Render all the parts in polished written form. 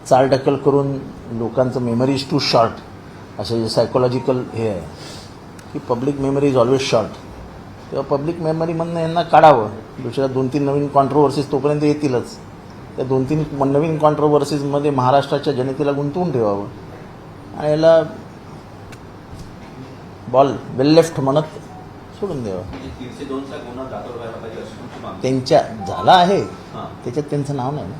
चालढकल करून लोकांचं मेमरी इज टू शॉर्ट असं जे सायकोलॉजिकल हे आहे की public memory is always short. तेव्हा पब्लिक मेमरीमधनं यांना काढावं. दुसऱ्या 2-3 नवीन कॉन्ट्रोवर्सीज तोपर्यंत येतीलच. त्या 2-3 नवीन कॉन्ट्रोवर्सीजमध्ये महाराष्ट्राच्या जनतेला गुंतवून ठेवावं आणि याला बॉल वेल लेफ्ट म्हणत सोडून द्यावं. त्यांच्या झाला आहे त्याच्यात त्यांचं नाव नाही.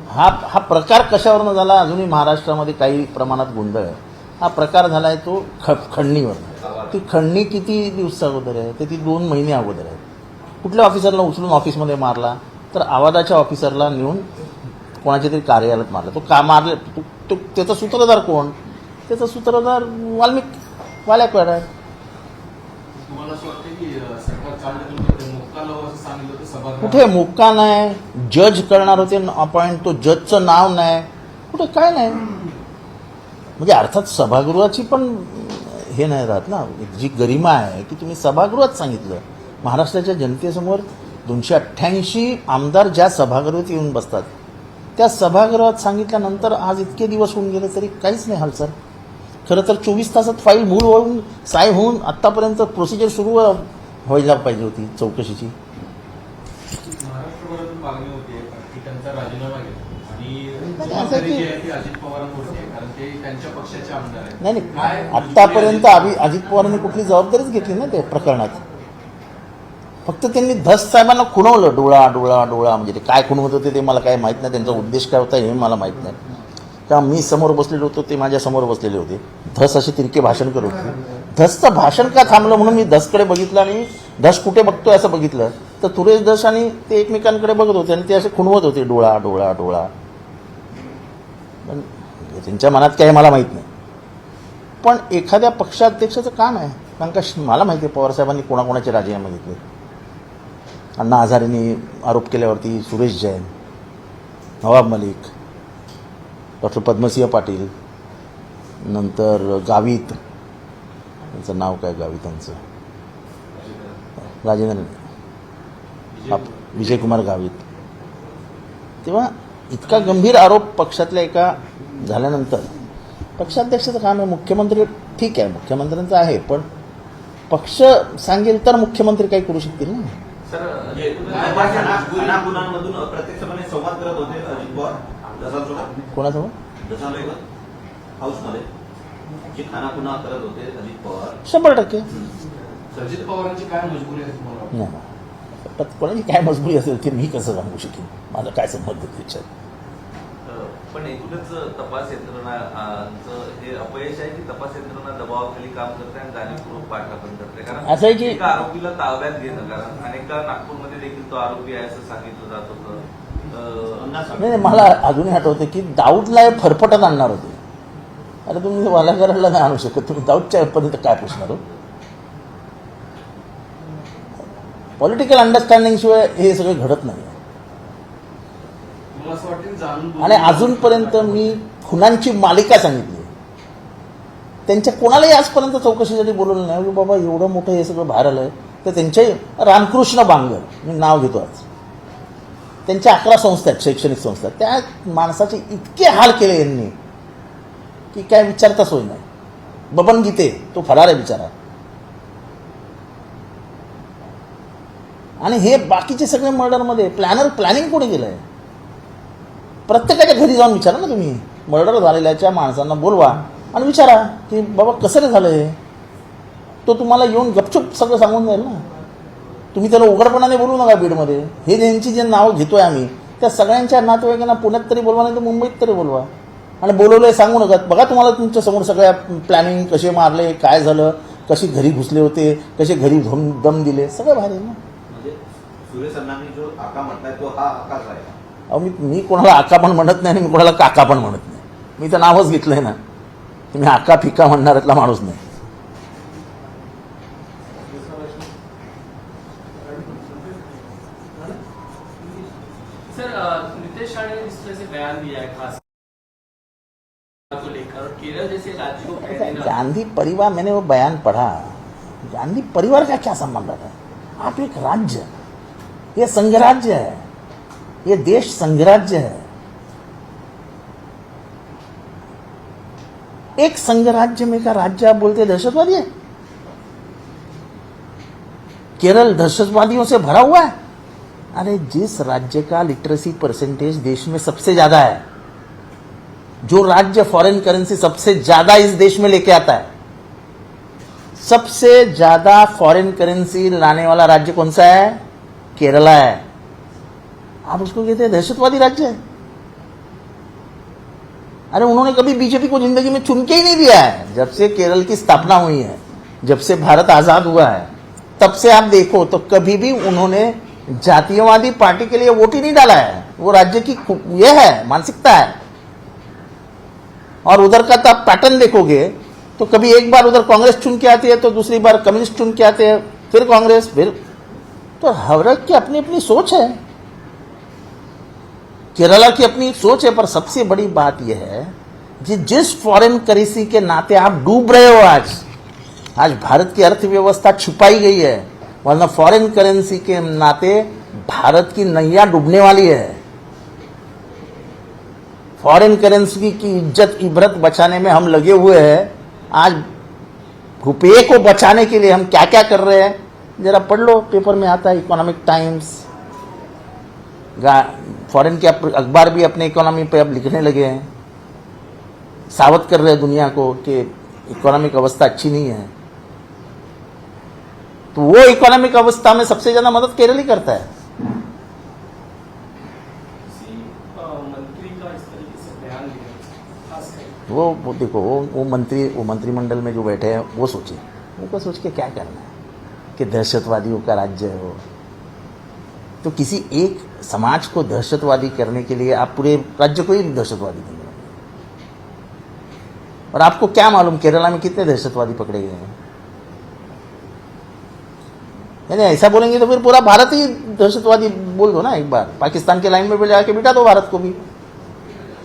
हा प्रकार कशावरनं झाला अजूनही महाराष्ट्रामध्ये काही प्रमाणात गोंधळ आहे. हा प्रकार झाला आहे तो खंडणीवर. ती खंडणी किती दिवस अगोदर आहे ते ती 2 महिने अगोदर आहे. कुठल्या ऑफिसरला उचलून ऑफिसमध्ये मारला तर आवाजाच्या ऑफिसरला नेऊन कोणाच्या तरी कार्यालयात मारला. तो का मारले तो त्याचा सूत्रधार कोण? त्याचा सूत्रधार वाल्मिक आहे. कुठे मुक्का नाही. जज करणार होते अपॉइंट, तो जजचं नाव नाही कुठे काय नाही. म्हणजे अर्थात सभागृहाची पण हे नाही राहत ना जी गरिमा आहे की तुम्ही सभागृहात सांगितलं. महाराष्ट्राच्या जनतेसमोर 288 आमदार ज्या सभागृहात येऊन बसतात त्या सभागृहात सांगितल्यानंतर आज इतके दिवस होऊन गेले तरी काहीच नाही हालचाल. खरं तर 24 तासात फाईल मूळ होऊन साहेब होऊन आत्तापर्यंत प्रोसिजर सुरू व्हायला पाहिजे होती चौकशीची. नाही आत्तापर्यंत अजित पवारांनी कुठली जबाबदारीच घेतली ना त्या प्रकरणात. फक्त त्यांनी धस साहेबांना खुणवलं डोळा डोळा डोळा. म्हणजे ते काय खुणवत होते ते मला काय माहीत नाही. त्यांचा उद्देश काय होता हे मला माहीत नाही. का मी समोर बसलेलो होतो ते माझ्या समोर बसलेले होते. धस असे तिरके भाषण करत होते. धसचं भाषण का थांबलं म्हणून मी धसकडे बघितलं आणि धस कुठे बघतोय असं बघितलं तर सुरेश धस आणि ते एकमेकांकडे बघत होते आणि ते असे खुणवत होते डोळा डोळा डोळा. पण त्यांच्या मनात काय मला माहीत नाही. पण एखाद्या पक्षाध्यक्षाचं काम आहे. कारण का मला माहिती आहे पवारसाहेबांनी कोणाकोणाचे राजीनामे घेतले. अण्णा हजारेंनी आरोप केल्यावरती सुरेश जैन, नवाब मलिक, डॉक्टर पद्मसिंह पाटील, नंतर गावित, त्यांचं नाव काय गावितांचं राजेंद्र विजयकुमार गावित. तेव्हा इतका गंभीर आरोप पक्षातल्या एका झाल्यानंतर पक्षाध्यक्षाचं काम आहे. मुख्यमंत्री ठीक आहे मुख्यमंत्र्यांचं आहे पण पक्ष सांगेल तर मुख्यमंत्री काही करू शकतील ना. कोणासोबत? शंभर टक्के. अजित पवारांची काय मजबुरी आहे? कोणाची काय मजबुरी असेल ते मी कसं सांगू शकेन. माझा काय संबंध त्याच्यात. पण एकूणच तपास यंत्रणाचं हे अपयश आहे की तपास यंत्रणा दबावाखाली काम करते आणि जाणीवपूर्वक पाठलागण करते. कारण असं आहे की एका आरोपीला ताब्यात घेणं कारण अनेकदा नागपूरमध्ये देखील तो आरोपी आहे असं सांगितलं जात होतं. नाही मला अजूनही आठवतं की दाऊदला फरफटत आणणार होते. अरे तुम्ही वालाघराला नाही आणू शकत. तुम्ही दाऊदच्या पर्यंत काय पुसणार हो. पॉलिटिकल अंडरस्टँडिंग शिवाय हे सगळं घडत नाही. आणि अजूनपर्यंत मी खुनांची मालिका सांगितली. त्यांच्या कोणालाही आजपर्यंत चौकशीसाठी बोलवलं नाही. बाबा एवढं मोठं हे सगळं बाहेर आलंय तर त्यांचे रामकृष्ण बांगर मी नाव घेतो आज. त्यांच्या 11 संस्था आहेत शैक्षणिक संस्था. त्या माणसाचे इतके हाल केले यांनी की काय विचारता सोय नाही. बबन गीते तो फरार आहे बिचारा. आणि हे बाकीचे सगळे मर्डरमध्ये प्लॅनिंग कोणी केलं आहे. प्रत्येकाच्या घरी जाऊन विचारा ना तुम्ही. मर्डर झालेल्याच्या माणसांना बोलवा आणि विचारा की बाबा कसं रे झालं हे. तो तुम्हाला येऊन गपचूप सगळं सांगून जाईल ना. तुम्ही त्याला उघडपणाने बोलू नका. बीडमध्ये हे ज्यांची जे नावं घेतोय आम्ही त्या सगळ्यांच्या नातेवाईकांना पुण्यात तरी बोलवा नाही तर मुंबईत तरी बोलवा आणि बोलवलंय सांगू नका. बघा तुम्हाला तुमच्या समोर सगळ्या प्लॅनिंग कसे मारले काय झालं कशी घरी घुसले होते कसे घरी दम दिले सगळं बाहेर आहे ना. सुरेश अण्णांनी जो आका म्हटलाय तो हा आकाच आहे. अहो मी कोणाला आका पण म्हणत नाही आणि मी कोणाला काका पण म्हणत नाही. मी तर नावच घेतलंय ना. मी आका फिका म्हणणाऱ्यातला माणूस नाही. सर नीतीश राणे ने इस तरह से बयान दिया है खास को लेकर केरल जैसे राज्य को कह देना। गांधी परिवार मैंने वो बयान पढ़ा. गांधी परिवार का क्या संबंध है? आप एक राज्य, ये संघराज्य है, ये देश संघराज्य है. एक संघ राज्य में का राज्य आप बोलते दहशतवादी है? केरल दहशतवादियों से भरा हुआ है। अरे जिस राज्य का लिटरेसी परसेंटेज देश में सबसे ज्यादा है, जो राज्य फॉरेन करेंसी सबसे ज्यादा इस देश में लेके आता है, सबसे ज्यादा फॉरेन करेंसी लाने वाला राज्य कौन सा है? केरला है। आप उसको कहते हैं दहशतवादी राज्य है? अरे उन्होंने कभी बीजेपी को जिंदगी में चुन के ही नहीं दिया है। जब से केरल की स्थापना हुई है, जब से भारत आजाद हुआ है, तब से आप देखो तो कभी भी उन्होंने जातीयवादी पार्टी के लिए वोट ही नहीं डाला है। वो राज्य की यह है, मानसिकता है। और उधर का तो आप पैटर्न देखोगे तो कभी एक बार उधर कांग्रेस चुन के आती है, तो दूसरी बार कम्युनिस्ट चुन के आते हैं, फिर कांग्रेस, फिर तो हर एक की अपनी अपनी सोच है। केरला की अपनी सोच है। पर सबसे बड़ी बात यह है कि जिस फॉरेन करेंसी के नाते आप डूब रहे हो, आज भारत की अर्थव्यवस्था छुपाई गई है, वरना फॉरेन करेंसी के नाते भारत की नैया डूबने वाली है। फॉरेन करेंसी की इज्जत इबरत बचाने में हम लगे हुए हैं। आज रुपये को बचाने के लिए हम क्या क्या कर रहे हैं, जरा पढ़ लो, पेपर में आता है। इकोनॉमिक टाइम्स, फॉरेन के अखबार भी अपने इकोनॉमी पे अब लिखने लगे हैं, सावध कर रहे हैं दुनिया को कि इकोनॉमिक अवस्था अच्छी नहीं है। तो वो इकोनॉमिक अवस्था में सबसे ज्यादा मदद केरल ही करता है। मंत्री का इस तरीके से बयान दिया, खास करके वो देखो, वो मंत्रिमंडल में जो बैठे हैं वो सोचे, उनको सोच के क्या करना है कि दहशतवादियों का राज्य है वो। तो किसी एक समाज को दहशतवादी करने के लिए आप पूरे राज्य को ही दहशतवादी देंगे। और आपको क्या मालूम केरला में कितने दहशतवादी पकड़े गए हैं? यानी ऐसा बोलेंगे तो फिर पूरा भारत ही दहशतवादी बोल दो ना एक बार। पाकिस्तान के लाइन में भी जाके बिठा दो भारत को भी,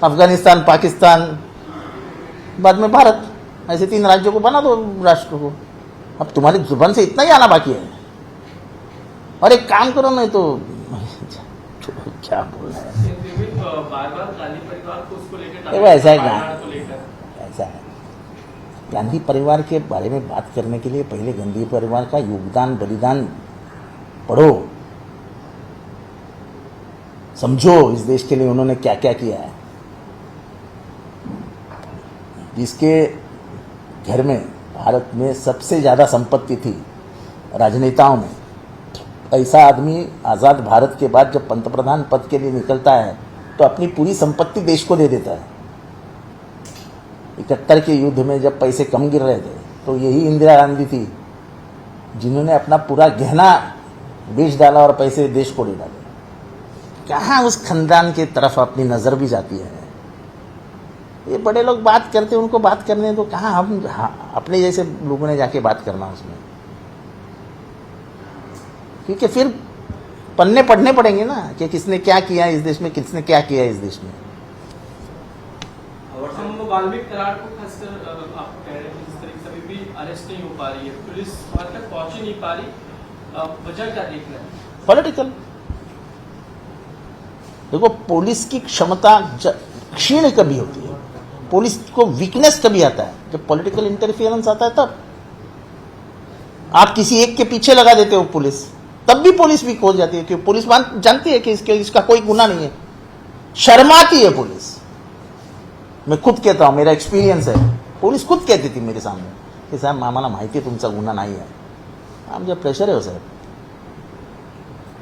अफगानिस्तान, पाकिस्तान, बाद में भारत, ऐसे 3 राज्यों को बना दो राष्ट्र को। अब तुम्हारी जुबान से इतना ही आना बाकी है। और एक काम करो, नहीं तो क्या बोल रहा है, बार-बार गांधी परिवार को उसको लेकर देखो ऐसा है, को लेकर ऐसा है। गांधी परिवार के बारे में बात करने के लिए पहले गांधी परिवार का योगदान बलिदान पढ़ो, समझो इस देश के लिए उन्होंने क्या क्या किया है। जिसके घर में भारत में सबसे ज्यादा संपत्ति थी राजनेताओं में, ऐसा आदमी आजाद भारत के बाद जब पंतप्रधान पद के लिए निकलता है तो अपनी पूरी संपत्ति देश को दे देता है। 71 के युद्ध में जब पैसे कम गिर रहे थे तो यही इंदिरा गांधी थी जिन्होंने अपना पूरा गहना बेच डाला और पैसे देश को दे डाले। कहाँ उस खानदान के तरफ अपनी नजर भी जाती है। ये बड़े लोग बात करते हैं, उनको बात करने तो कहाँ हम अपने जैसे लोगों ने जाके बात करना उसमें, क्योंकि फिर पन्ने पढ़ने पड़ेंगे ना कि किसने क्या किया इस देश में, किसने क्या किया इस देश में। हम वाल्मीकि करार को खासकर आपको कह रहे हैं जिस तरीके से अभी भी अरेस्ट नहीं हो पा रही है, पुलिस वहां तक पहुंच ही नहीं पा रही, वजह क्या देख रहे हैं? पॉलिटिकल। देखो पुलिस की क्षमता क्षीण कभी होती है, पुलिस को वीकनेस कभी आता है जब पॉलिटिकल इंटरफियरेंस आता है। तब आप किसी एक के पीछे लगा देते हो पुलिस, तब भी पुलिस वीक हो जाती है, क्योंकि पुलिस जानती है कि इसका कोई गुनाह नहीं है, शर्माती है पुलिस। मैं खुद कहता हूं, मेरा एक्सपीरियंस है, पुलिस खुद कहती थी मेरे सामने कि साहब आम्हाला माहिती है तुमचा गुन्हा नहीं है, आप जब प्रेशर है हो साहब।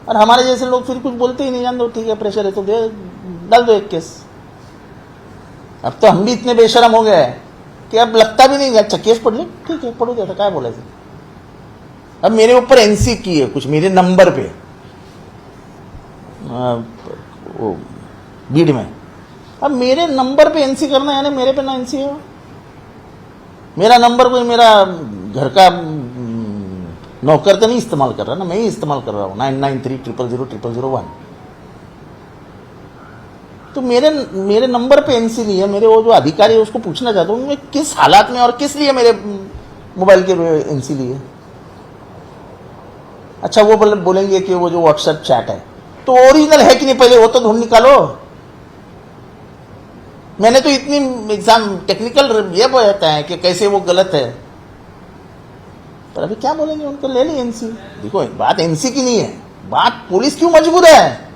और हमारे जैसे लोग फिर कुछ बोलते ही नहीं, जान दो ठीक है प्रेशर है तो डाल दो एक केस। अब तो हम भी इतने बेशरम हो गए हैं कि अब लगता भी नहीं, अच्छा केस पढ़ लो, ठीक है पढ़ो देता, क्या बोला। अब मेरे ऊपर एनसी की है कुछ मेरे नंबर पे बीड में, अब मेरे नंबर पे एनसी करना यानी मेरे पे ना एनसी हो। मेरा नंबर कोई मेरा घर का नौकर तो नहीं इस्तेमाल कर रहा ना, मैं ही इस्तेमाल कर रहा हूँ 9930000001। तो मेरे नंबर पे एनसी नहीं है। मेरे वो जो अधिकारी है उसको पूछना चाहता हूँ मैं किस हालात में और किस लिए मेरे मोबाइल के एनसी लिए। अच्छा वो बोलेंगे कि वो जो व्हाट्सएप चैट है तो ओरिजिनल है कि नहीं, पहले वो तो ढूंढ निकालो। मैंने तो इतनी एग्जाम टेक्निकल ये बताया है कि कैसे वो गलत है, पर अभी क्या बोलेंगे उनको, ले ली एनसी। देखो बात एनसी की नहीं है, बात पुलिस क्यों मजबूर है।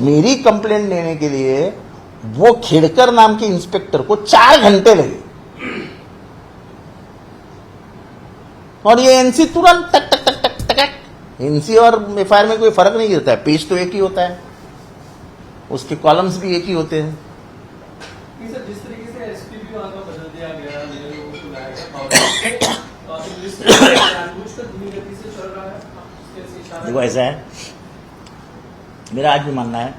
मेरी कंप्लेंट लेने के लिए वो खेड़कर नाम के इंस्पेक्टर को 4 घंटे लगे, और ये एनसी तुरंत टक टक टक टक टक। एनसी और एफआईआर में कोई फर्क नहीं गिरता है, पेज तो एक ही होता है, उसके कॉलम्स भी एक ही होते हैं। सर जिस तरीके से एसपी भी वहाँ का बदल दिया गया, नए लोगों को लाया गया, और पुलिस जानबूझकर धीमी गति से चल रहा है, इसके इशारा देखो ऐसा है, मेरा आज भी मानना है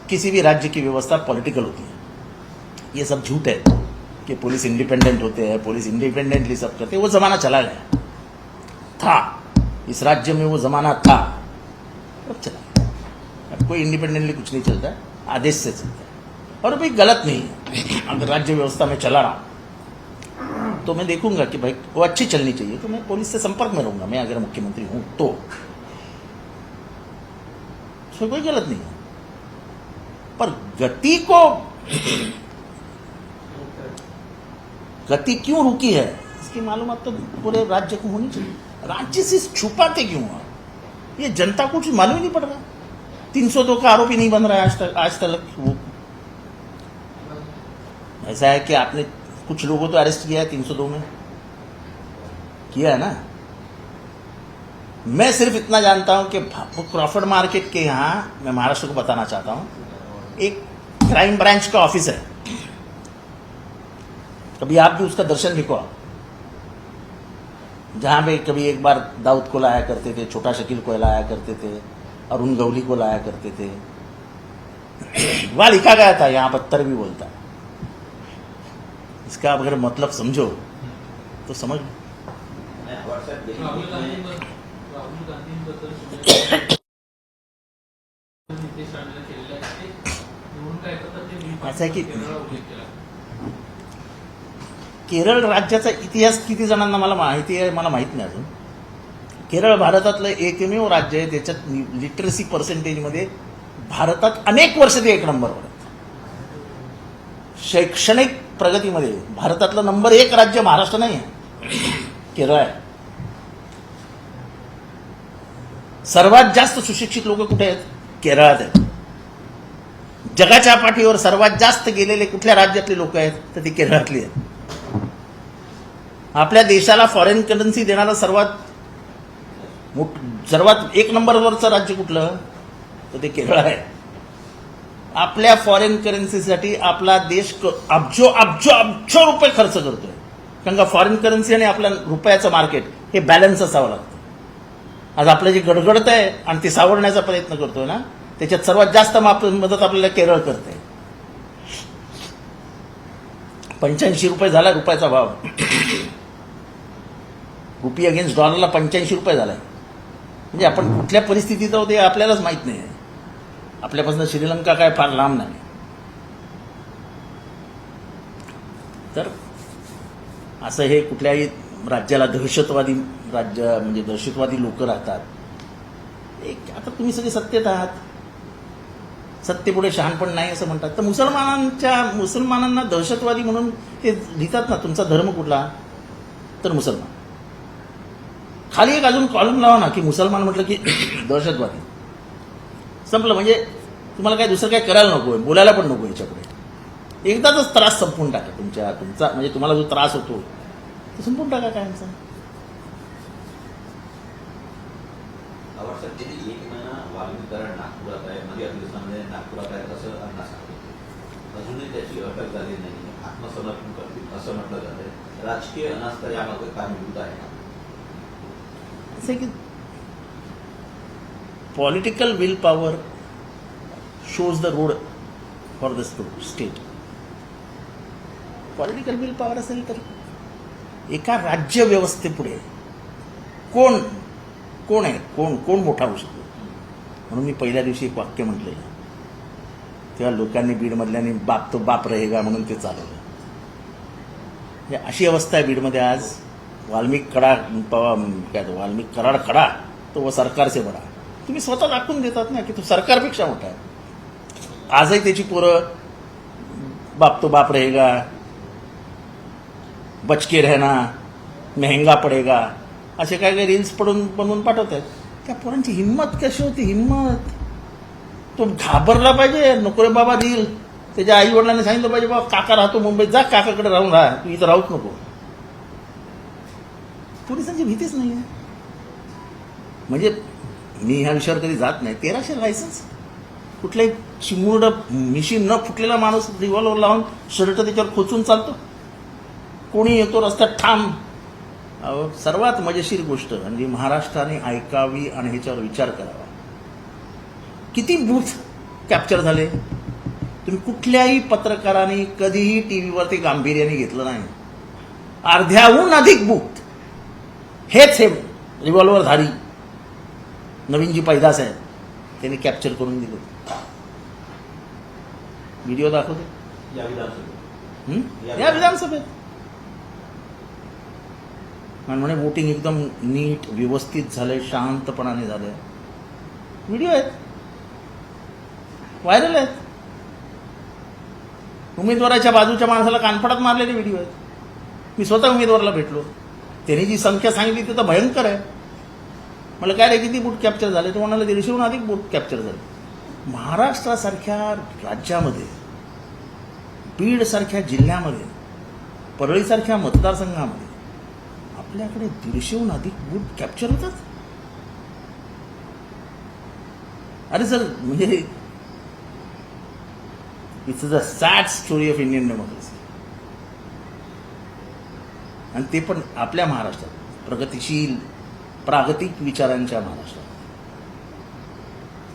किसी भी राज्य की व्यवस्था पॉलिटिकल होती है। ये सब झूठ है कि पुलिस इंडिपेंडेंट होते हैं, पुलिस इंडिपेंडेंटली सब करते हैं, वो जमाना चला गया था। इस राज्य में वो जमाना था, अब चला गया। अब कोई इंडिपेंडेंटली कुछ नहीं चलता है, आदेश से चलता है, और भाई गलत नहीं है। अगर राज्य व्यवस्था में चला रहा तो मैं देखूंगा कि भाई वो अच्छी चलनी चाहिए, तो मैं पुलिस से संपर्क में रहूंगा, मैं अगर मुख्यमंत्री हूं तो उसमें कोई गलत नहीं है। पर गति क्यों रुकी है, इसकी मालूमात तो पूरे राज्य को होनी चाहिए। राज्य से छुपाते क्यों आप, ये जनता को कुछ मालूम ही नहीं पड़ रहा। 302 का आरोपी नहीं बन रहा है आज तक। वो ऐसा है कि आपने कुछ लोगों तो अरेस्ट किया है 302 में, किया है ना। मैं सिर्फ इतना जानता हूं कि क्रॉफर्ड मार्केट के यहाँ, मैं महाराष्ट्र को बताना चाहता हूं, एक क्राइम ब्रांच का ऑफिस है। कभी आप भी उसका दर्शन लिखो, जहां पे कभी एक बार दाऊद को लाया करते थे, छोटा शकील को लाया करते थे, अरुण गवली को लाया करते थे। वहां लिखा गया था, यहां पत्थर भी बोलता है। इसका अगर मतलब समझो तो समझ लो। राहुल गांधींबद्दल नितेश राणेला केलेलं आहे ते निवडून काय करतात ते असं आहे की केरळला उल्लेख केला. केरळ राज्याचा इतिहास किती जणांना मला माहिती आहे मला माहित नाही अजून. केरळ भारतातलं एकमेव राज्य आहे त्याच्यात लिटरसी पर्सेंटेजमध्ये भारतात अनेक वर्ष ते 1 नंबरवर आहेत. शैक्षणिक प्रगतीमध्ये भारतातलं नंबर 1 राज्य महाराष्ट्र नाही आहे, केरळ आहे. सर्वात जास्त सुशिक्षित लोक कुठे आहेत, केरळात आहेत. जगाच्या पाठीवर सर्वात जास्त गेलेले कुठल्या राज्यातले लोक आहेत, तर ते केरळातले आहेत. आपल्या देशाला फॉरेन करन्सी देणारं सर्वात 1 नंबरवरचं राज्य कुठलं, तर ते केरळ आहे. आपल्या फॉरेन करन्सीसाठी आपला देश अब्जो रुपये खर्च करतोय, कारण का फॉरेन करन्सी आणि आपल्या रुपयाचं मार्केट हे बॅलन्स असावं लागतं. आज आपलं जे गडगडत आहे आणि ते सावरण्याचा प्रयत्न करतोय ना, त्याच्यात सर्वात जास्त मदत आपल्याला केरळ करते. 85 रुपये झाला रुपयाचा भाव. रुपी अगेन्स्ट डॉलरला 85 रुपये झालाय. म्हणजे आपण कुठल्या परिस्थितीत आहोत हे आपल्यालाच माहित नाही. आपल्यापासून श्रीलंका काय फार लांब नाही. तर असं हे कुठल्याही राज्याला दहशतवादी राज्य म्हणजे दहशतवादी लोक राहतात. आता तुम्ही सगळे सत्तेत आहात, सत्तेपुढे शहाणपण नाही असं म्हणतात. तर मुसलमानांना दहशतवादी म्हणून ते लिहितात ना. तुमचा धर्म कुठला, तर मुसलमान. खाली एक अजून कॉलम लावा ना की मुसलमान म्हटलं की दहशतवादी. संपलं. म्हणजे तुम्हाला काय दुसरं काय करायला नको, बोलायला पण नको. याच्यापुढे एकदाच त्रास संपवून टाका तुमचा म्हणजे तुम्हाला जो त्रास होतो तो संपवून टाका कायमचा. गेली 1 महिना वाल्मिकी कराड नागपुरात आहे, मध्ये दिवसांमध्ये नागपुरात आहे असं अण्णा सांगतो. अजूनही त्याची अटक झाली नाही, आत्मसमर्पण करतील असं म्हटलं जातंय. राजकीय अनास्था यामागे कारणीभूत आहे का? असं की political will power shows the road for the state. Political will power असेल तर एका राज्य व्यवस्थेपुढे कोण आहे, कोण मोठा होऊ शकतो. म्हणून मी पहिल्या दिवशी एक वाक्य म्हटलेलं, तेव्हा लोकांनी बीडमधल्यानी बाप तो बाप रहेगा म्हणून ते चालवलं. म्हणजे अशी अवस्था आहे बीडमध्ये आज. वाल्मिक कराड खडा तो वो सरकार से बडा. तुम्ही स्वतः दाखवून देतात ना की तो सरकारपेक्षा मोठा आहे. आजही त्याची पोरं बाप तो बाप रहेगा, बचके रहना, महंगा पडेगा, असे काय काय रील्स बनवून पाठवत आहेत. त्या पोरांची हिंमत कशी होती? हिंमत तो घाबरला पाहिजे. नको रे बाबा रील. त्याच्या आई वडिलांनी सांगितलं पाहिजे बाबा काका राहतो मुंबईत, जा काकाकडे राहून राहा, तू इथं राहूच नको. पोलिसांची भीतीच नाही आहे. म्हणजे मी ह्या विषयावर कधी जात नाही. 1300 लायसन्स, कुठलाही चिमुरडा मिशी न फुटलेला माणूस रिव्हॉल्वर लावून शर्ट त्याच्यावर खोचून चालतो. कोणी येतो रस्त्यात ठाम. सर्वात मजेशीर गोष्ट म्हणजे महाराष्ट्राने ऐकावी आणि ह्याच्यावर विचार करावा. किती बूथ कॅप्चर झाले? तुम्ही कुठल्याही पत्रकाराने कधीही टीव्हीवर ते गांभीर्याने घेतलं नाही. अर्ध्याहून अधिक बूथ हेच हे रिव्हॉल्वरधारी नवीन जी पैदास आहे त्यांनी कॅप्चर करून दिले. व्हिडिओ दाखवते या विधानसभेत या विधानसभेत. म्हणे वोटिंग एकदम नीट व्यवस्थित झालंय, शांतपणाने झालंय. व्हिडिओ आहेत, व्हायरल आहेत. उमेदवाराच्या बाजूच्या माणसाला कानफडात मारलेले व्हिडिओ आहेत. मी स्वतः उमेदवाराला भेटलो, त्यांनी जी संख्या सांगितली ती तर भयंकर आहे. मला काय रे किती बूथ कॅप्चर झाले? तो म्हणाला 150हून अधिक बूथ कॅप्चर झाले. महाराष्ट्रासारख्या राज्यामध्ये, बीडसारख्या जिल्ह्यामध्ये, परळीसारख्या मतदारसंघामध्ये आपल्याकडे 150हून अधिक बूथ कॅप्चर होतात. अरे सर, म्हणजे it's a sad story of Indian democracy. आणि ते पण आपल्या महाराष्ट्रात, प्रगतिशील प्रागतिक विचारांच्या महाराष्ट्रात.